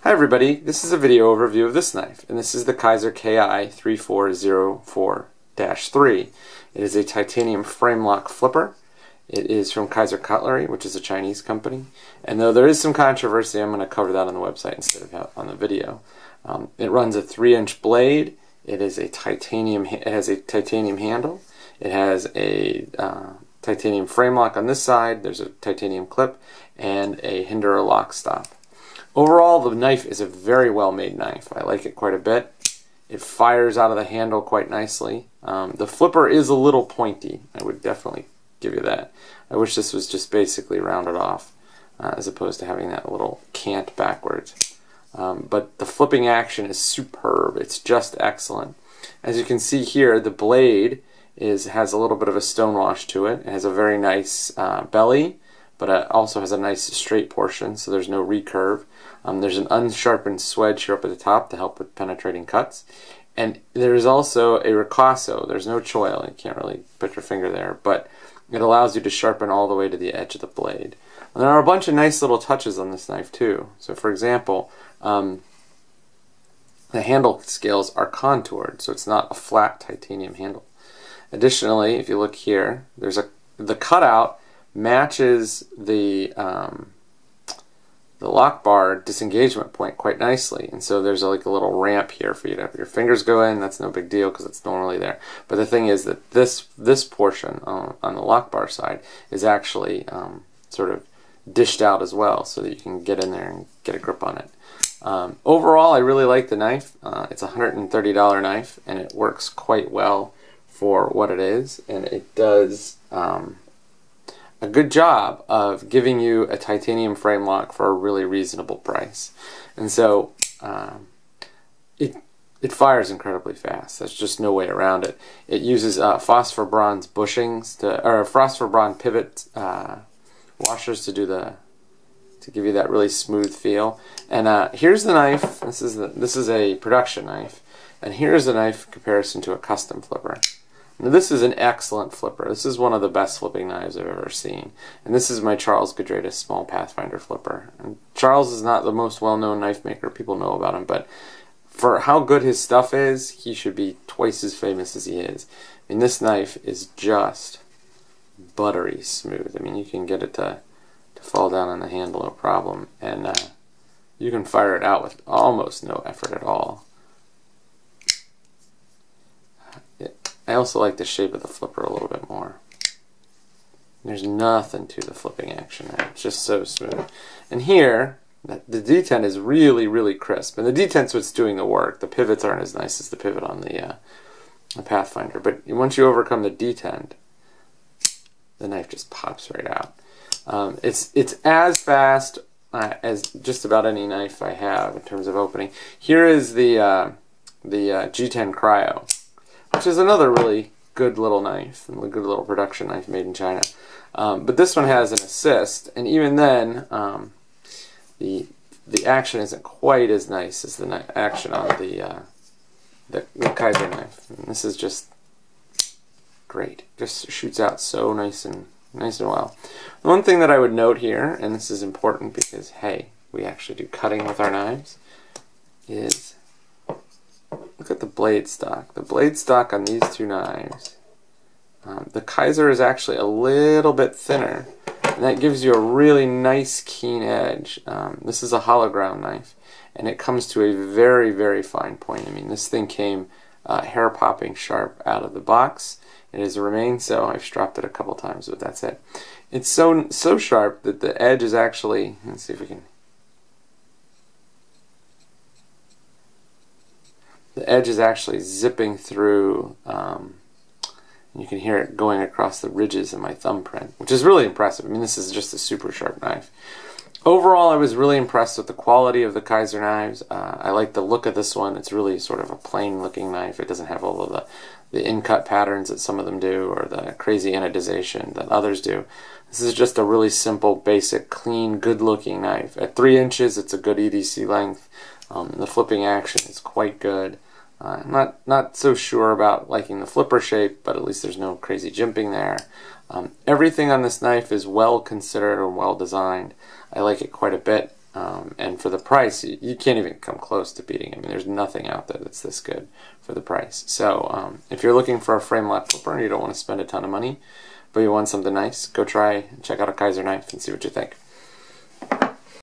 Hi everybody, this is a video overview of this knife, and this is the Kizer Ki3404-3. It is a titanium frame lock flipper. It is from Kizer Cutlery, which is a Chinese company, and though there is some controversy, I'm going to cover that on the website instead of on the video. It runs a 3-inch blade. It has a titanium handle. It has a titanium frame lock on this side. There's a titanium clip and a hinder lock stop. Overall, the knife is a very well made knife. I like it quite a bit. It fires out of the handle quite nicely. The flipper is a little pointy. I would definitely give you that. I wish this was just basically rounded off as opposed to having that little cant backwards. But the flipping action is superb. It's just excellent. As you can see here, the blade has a little bit of a stonewash to it. It has a very nice belly, but it also has a nice straight portion, so there's no recurve. There's an unsharpened swedge here up at the top to help with penetrating cuts. And there's also a ricasso. There's no choil. You can't really put your finger there, but it allows you to sharpen all the way to the edge of the blade. And there are a bunch of nice little touches on this knife too. So for example, the handle scales are contoured, so it's not a flat titanium handle. Additionally, if you look here, the cutout matches the lock bar disengagement point quite nicely, and so there's like a little ramp here for you to have your fingers go in. That's no big deal because it's normally there. But the thing is that this portion on the lock bar side is actually sort of dished out as well, so that you can get in there and get a grip on it. Overall, I really like the knife. It's a $130 knife, and it works quite well for what it is, and it does a good job of giving you a titanium frame lock for a really reasonable price. And so it fires incredibly fast. There's just no way around it. It uses phosphor bronze bushings or phosphor bronze pivot washers to give you that really smooth feel. And here's the knife. This is a production knife, and here's the knife in comparison to a custom flipper. Now, this is an excellent flipper. This is one of the best flipping knives I've ever seen. And this is my Charles Gudretis small Pathfinder flipper. And Charles is not the most well-known knife maker. People know about him, but for how good his stuff is, he should be twice as famous as he is. I mean, this knife is just buttery smooth. I mean, you can get it to fall down on the handle no problem, and you can fire it out with almost no effort at all. I also like the shape of the flipper a little bit more. There's nothing to the flipping action there. It's just so smooth. And here, the detent is really, really crisp. And the detent's what's doing the work. The pivots aren't as nice as the pivot on the Pathfinder. But once you overcome the detent, the knife just pops right out. It's as fast as just about any knife I have in terms of opening. Here is the G10 Cryo, which is another really good little knife, and a good little production knife made in China. But this one has an assist, and even then, the action isn't quite as nice as the action on the Kizer knife. And this is just great. Just shoots out so nice and well. The one thing that I would note here, and this is important because hey, we actually do cutting with our knives, is look at the blade stock. The blade stock on these two knives, the Kizer is actually a little bit thinner, and that gives you a really nice keen edge. This is a hollow ground knife, and it comes to a very, very fine point. I mean, this thing came hair popping sharp out of the box. It has remained so. I've stropped it a couple times, but that's it. It's so sharp that the edge is actually, let's see if we can. The edge is actually zipping through, and you can hear it going across the ridges of my thumbprint, which is really impressive. I mean, this is just a super sharp knife. Overall, I was really impressed with the quality of the Kizer knives. I like the look of this one. It's really sort of a plain looking knife. It doesn't have all of the in-cut patterns that some of them do, or the crazy anodization that others do. This is just a really simple, basic, clean, good looking knife. At 3 inches, it's a good EDC length. The flipping action is quite good. I'm not so sure about liking the flipper shape, but at least there's no crazy jimping there. Everything on this knife is well considered and well designed. I like it quite a bit. And for the price, you can't even come close to beating him. I mean, there's nothing out there that's this good for the price. So if you're looking for a frame lock flipper and you don't want to spend a ton of money, but you want something nice, go try and check out a Kizer knife and see what you think.